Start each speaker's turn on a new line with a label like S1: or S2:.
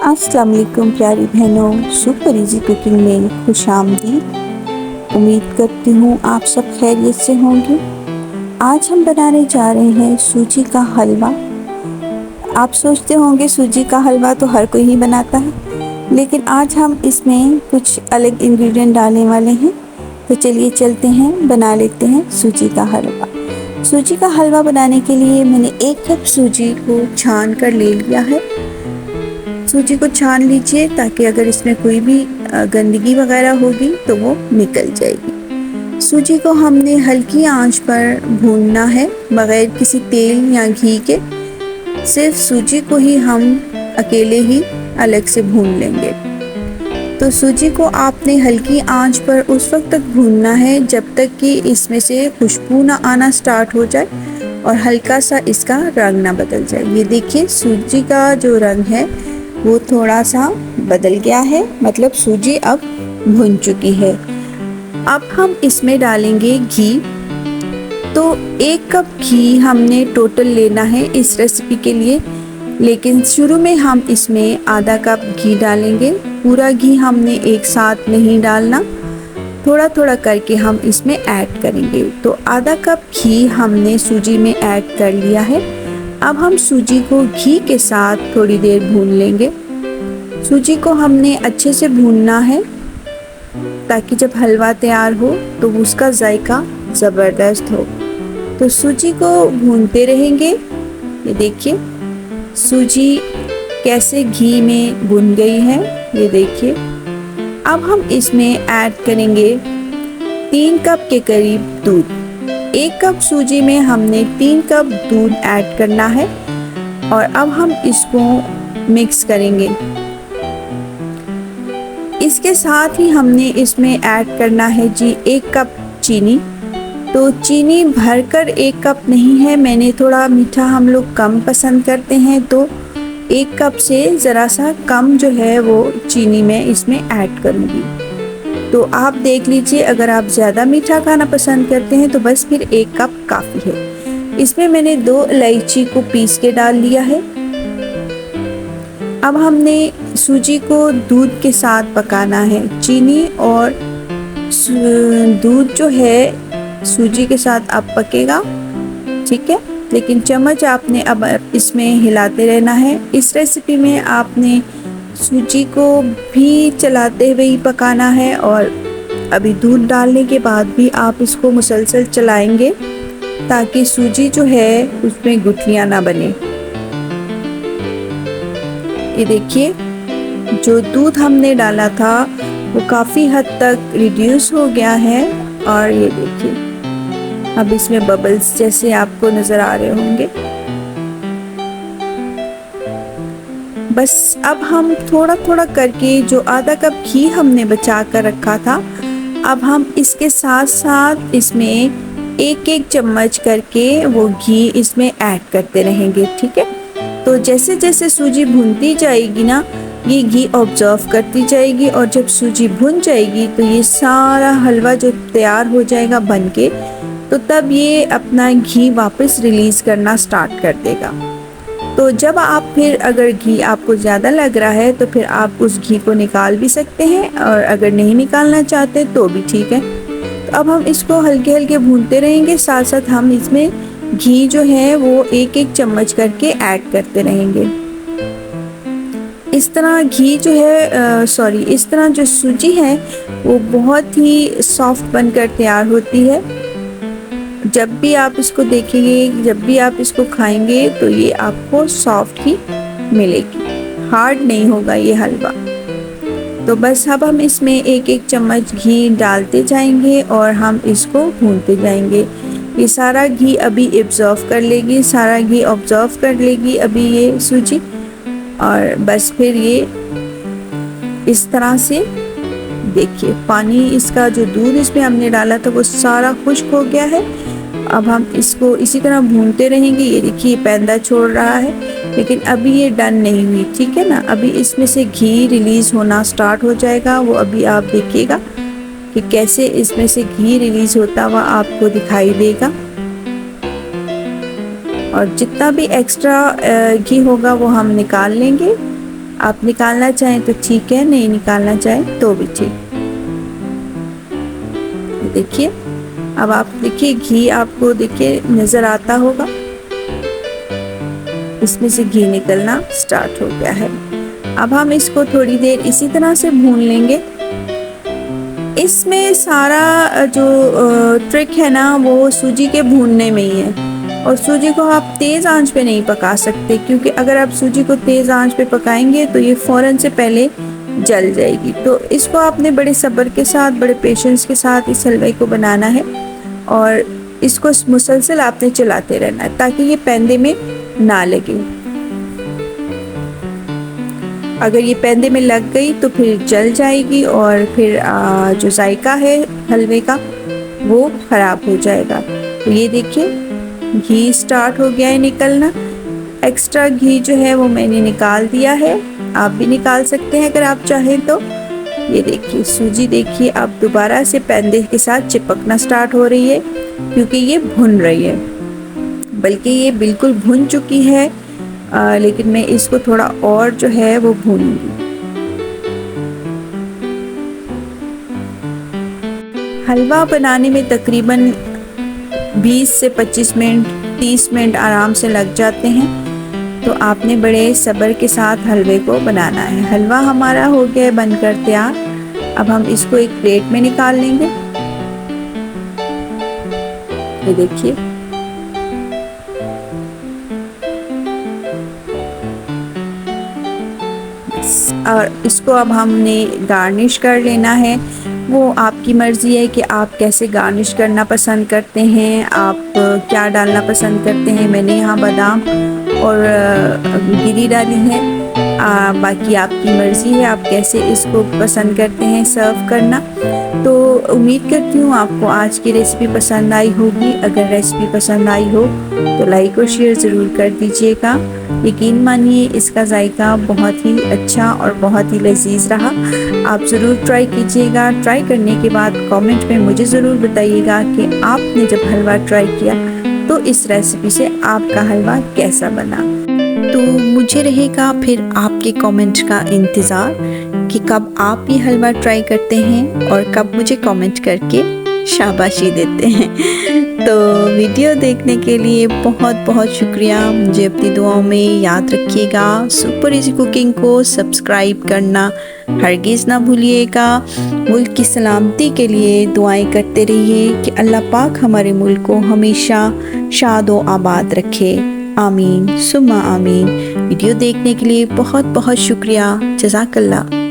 S1: अस्सलाम वालेकुम प्यारी बहनों, सुपर इजी कुकिंग में खुशामदीद। उम्मीद करती हूँ आप सब खैरियत से होंगे। आज हम बनाने जा रहे हैं सूजी का हलवा। आप सोचते होंगे सूजी का हलवा तो हर कोई ही बनाता है, लेकिन आज हम इसमें कुछ अलग इंग्रेडिएंट डालने वाले हैं। तो चलिए चलते हैं, बना लेते हैं सूजी का हलवा। सूजी का हलवा बनाने के लिए मैंने 1 कप सूजी को छान कर ले लिया है। सूजी को छान लीजिए ताकि अगर इसमें कोई भी गंदगी वगैरह होगी तो वो निकल जाएगी। सूजी को हमने हल्की आंच पर भूनना है बगैर किसी तेल या घी के। सिर्फ सूजी को ही हम अकेले ही अलग से भून लेंगे। तो सूजी को आपने हल्की आंच पर उस वक्त तक भूनना है जब तक कि इसमें से खुशबू ना आना स्टार्ट हो जाए और हल्का सा इसका रंग ना बदल जाए। ये देखिए सूजी का जो रंग है वो थोड़ा सा बदल गया है, मतलब सूजी अब भुन चुकी है। अब हम इसमें डालेंगे घी। तो 1 कप घी हमने टोटल लेना है इस रेसिपी के लिए, लेकिन शुरू में हम इसमें आधा कप घी डालेंगे। पूरा घी हमने एक साथ नहीं डालना, थोड़ा थोड़ा करके हम इसमें ऐड करेंगे। तो आधा कप घी हमने सूजी में ऐड कर लिया है। अब हम सूजी को घी के साथ थोड़ी देर भून लेंगे। सूजी को हमने अच्छे से भूनना है ताकि जब हलवा तैयार हो तो उसका जायका ज़बरदस्त हो। तो सूजी को भूनते रहेंगे। ये देखिए सूजी कैसे घी में भुन गई है, ये देखिए। अब हम इसमें ऐड करेंगे 3 कप के करीब दूध। 1 कप सूजी में हमने 3 कप दूध ऐड करना है और अब हम इसको मिक्स करेंगे। इसके साथ ही हमने इसमें ऐड करना है जी 1 कप चीनी। तो चीनी भरकर 1 कप नहीं है, मैंने थोड़ा मीठा हम लोग कम पसंद करते हैं, तो 1 कप से ज़रा सा कम जो है वो चीनी मैं इसमें ऐड करूँगी। तो आप देख लीजिए, अगर आप ज़्यादा मीठा खाना पसंद करते हैं तो बस फिर 1 कप काफ़ी है। इसमें मैंने 2 इलायची को पीस के डाल लिया है। अब हमने सूजी को दूध के साथ पकाना है। चीनी और दूध जो है सूजी के साथ अब पकेगा, ठीक है, लेकिन चम्मच आपने अब इसमें हिलाते रहना है। इस रेसिपी में आपने सूजी को भी चलाते हुए ही पकाना है और अभी दूध डालने के बाद भी आप इसको मुसलसल चलाएंगे ताकि सूजी जो है उसमें गुठलियां ना बने। ये देखिए जो दूध हमने डाला था वो काफ़ी हद तक रिड्यूस हो गया है और ये देखिए अब इसमें बबल्स जैसे आपको नज़र आ रहे होंगे। बस अब हम थोड़ा थोड़ा करके जो आधा कप घी हमने बचा कर रखा था, अब हम इसके साथ साथ इसमें 1-1 चम्मच करके वो घी इसमें ऐड करते रहेंगे, ठीक है। तो जैसे जैसे सूजी भुनती जाएगी ना, ये घी ऑब्जर्व करती जाएगी और जब सूजी भुन जाएगी तो ये सारा हलवा जो तैयार हो जाएगा बन के, तो तब ये अपना घी वापस रिलीज़ करना स्टार्ट कर देगा। तो जब आप फिर अगर घी आपको ज़्यादा लग रहा है तो फिर आप उस घी को निकाल भी सकते हैं और अगर नहीं निकालना चाहते तो भी ठीक है। तो अब हम इसको हल्के हल्के भूनते रहेंगे, साथ साथ हम इसमें घी जो है वो 1-1 चम्मच करके ऐड करते रहेंगे। इस तरह घी जो है इस तरह जो सूजी है वो बहुत ही सॉफ्ट बनकर तैयार होती है। जब भी आप इसको देखेंगे, जब भी आप इसको खाएंगे तो ये आपको सॉफ्ट ही मिलेगी, हार्ड नहीं होगा ये हलवा। तो बस अब हम इसमें 1-1 चम्मच घी डालते जाएंगे और हम इसको भूनते जाएंगे। ये सारा घी अभी एब्जॉर्व कर लेगी, सारा घी ऑब्जर्व कर लेगी अभी ये सूजी, और बस फिर ये इस तरह से देखिए पानी इसका जो दूध इसमें हमने डाला था वो सारा खुश्क हो गया है। अब हम इसको इसी तरह भूनते रहेंगे। ये देखिए पैंदा छोड़ रहा है, लेकिन अभी ये डन नहीं हुई, ठीक है ना। अभी इसमें से घी रिलीज़ होना स्टार्ट हो जाएगा, वो अभी आप देखिएगा कि कैसे इसमें से घी रिलीज़ होता हुआ आपको दिखाई देगा। और जितना भी एक्स्ट्रा घी होगा वो हम निकाल लेंगे आप निकालना चाहें तो ठीक है, नहीं निकालना चाहें तो भी ठीक। देखिए, अब आप देखिए घी आपको देखिए नज़र आता होगा, इसमें से घी निकलना स्टार्ट हो गया है। अब हम इसको थोड़ी देर इसी तरह से भून लेंगे। इसमें सारा जो ट्रिक है ना वो सूजी के भूनने में ही है, और सूजी को आप तेज़ आंच पे नहीं पका सकते, क्योंकि अगर आप सूजी को तेज़ आंच पे पकाएंगे तो ये फ़ौरन से पहले जल जाएगी। तो इसको आपने बड़े सब्र के साथ, बड़े पेशेंस के साथ इस हलवे को बनाना है, और इसको मुसलसल आपने चलाते रहना है ताकि ये पैंदे में ना लगे। अगर ये पैंदे में लग गई तो फिर जल जाएगी, और फिर जो जायका है हलवे का वो ख़राब हो जाएगा। तो ये देखिए घी स्टार्ट हो गया है निकलना। एक्स्ट्रा घी जो है वो मैंने निकाल दिया है, आप भी निकाल सकते हैं अगर आप चाहें तो। ये देखिए सूजी देखिए अब दोबारा से पैंदे के साथ चिपकना स्टार्ट हो रही है, क्योंकि ये भुन रही है, बल्कि ये बिल्कुल भुन चुकी है, लेकिन मैं इसको थोड़ा और जो है वो भूनूंगी। हलवा बनाने में तकरीबन 20 से 25 मिनट 30 मिनट आराम से लग जाते हैं, तो आपने बड़े सब्र के साथ हलवे को बनाना है। हलवा हमारा हो गया है बनकर तैयार। अब हम इसको एक प्लेट में निकाल लेंगे। ये देखिए और इसको अब हमने गार्निश कर लेना है। वो आपकी मर्ज़ी है कि आप कैसे गार्निश करना पसंद करते हैं, आप क्या डालना पसंद करते हैं। मैंने यहाँ बादाम और गिरी डाली है, बाकी आपकी मर्ज़ी है आप कैसे इसको पसंद करते हैं सर्व करना। तो उम्मीद करती हूँ आपको आज की रेसिपी पसंद आई होगी। अगर रेसिपी पसंद आई हो तो लाइक और शेयर ज़रूर कर दीजिएगा। यकीन मानिए इसका जायका बहुत ही अच्छा और बहुत ही लजीज रहा। आप ज़रूर ट्राई कीजिएगा। ट्राई करने के बाद कमेंट में मुझे ज़रूर बताइएगा कि आपने जब हलवा ट्राई किया तो इस रेसिपी से आपका हलवा कैसा बना। तो मुझे रहेगा फिर आपके कमेंट का इंतज़ार कि कब आप ये हलवा ट्राई करते हैं और कब मुझे कमेंट करके शाबाशी देते हैं। तो वीडियो देखने के लिए बहुत बहुत शुक्रिया। मुझे अपनी दुआओं में याद रखिएगा। सुपर इजी कुकिंग को सब्सक्राइब करना हरगिज़ ना भूलिएगा। मुल्क की सलामती के लिए दुआएं करते रहिए कि अल्लाह पाक हमारे मुल्क को हमेशा शाद व आबाद रखे। आमीन सुम्मा आमीन। वीडियो देखने के लिए बहुत बहुत शुक्रिया। जज़ाकल्लाह।